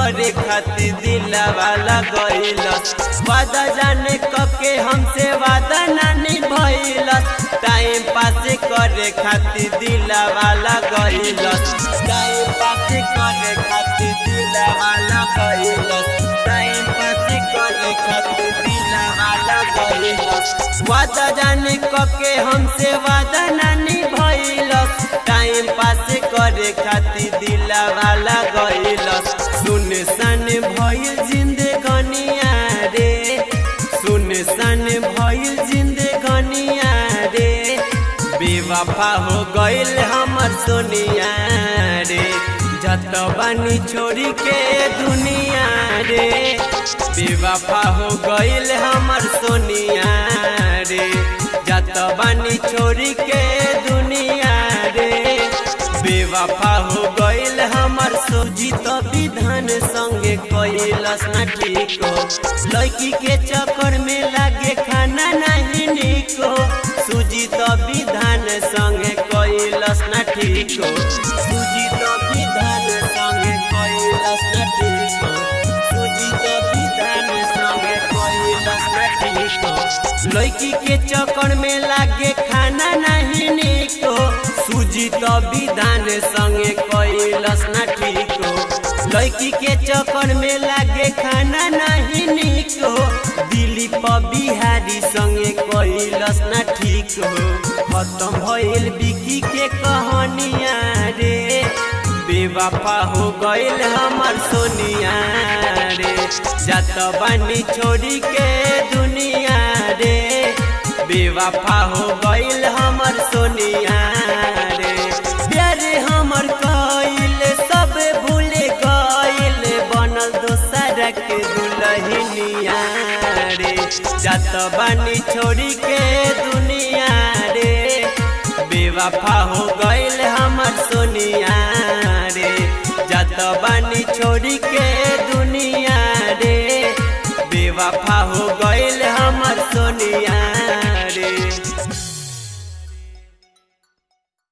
करे खातिर दिलवा लगैलस। वादा जाने कके हमसे वादा ना निभैलस। टाइम पास करे खातिर दिलवा लगैलस। टाइम पास करे खातिर दिलवा लगैलस। टाइम पास करे खातिर दिलवा लगैलस। वादा जाने कके हमसे वादा ना निभैलस। टाइम पास करे खातिर दिलवा लगैलस। सुनसान भइल जिंदगनिया रे, सुनसान भइल जिंदगनिया रे। बेवफा हो गइल हमर सोनिया रे, जत बानी छोड़ी के दुनिया रे। बेवफा हो गइल हमर सोनिया रे, जत बानी छोड़ी के दुनिया रे। बेवफा हो गइल हमर सुजीत विधान संगे कैलस ना ठीक हो। लड़की के चक्कर में लागे खाना नहीं निक हो। सुजीत विधान संगे कैलस ना ठीक हो। सुजीत विधान संगे कैलस ना ठीक हो। सुजीत विधान संगे कैलस ना ठीक हो। लड़की के चक्कर में लागे खाना नहीं निक हो। सुजीत विधान संगे कैलस ना ठीक हो। लड़की के चक्कर में लागे खाना नहीं निक हो। दिलीप बिहारी संगे कैलस ना ठीक हो। खत्म भइल बिकी के कहानिया रे, बेवफा हो गइल हमर सोनिया रे। जात बानी छोड़ी के दुनिया रे, बेवफा हो गइल हमर सोनिया रे। प्यारे हमर कइल सब भूले गइल, बनल दोसर के दुल्हनिया रे। जात बानी छोड़ी के दुनिया रे, बेवफा हो गइल हमर सोनिया रे। जात बानी छोड़ी के दुनिया रे, बेवफा हो गइल हमर सोनिया रे।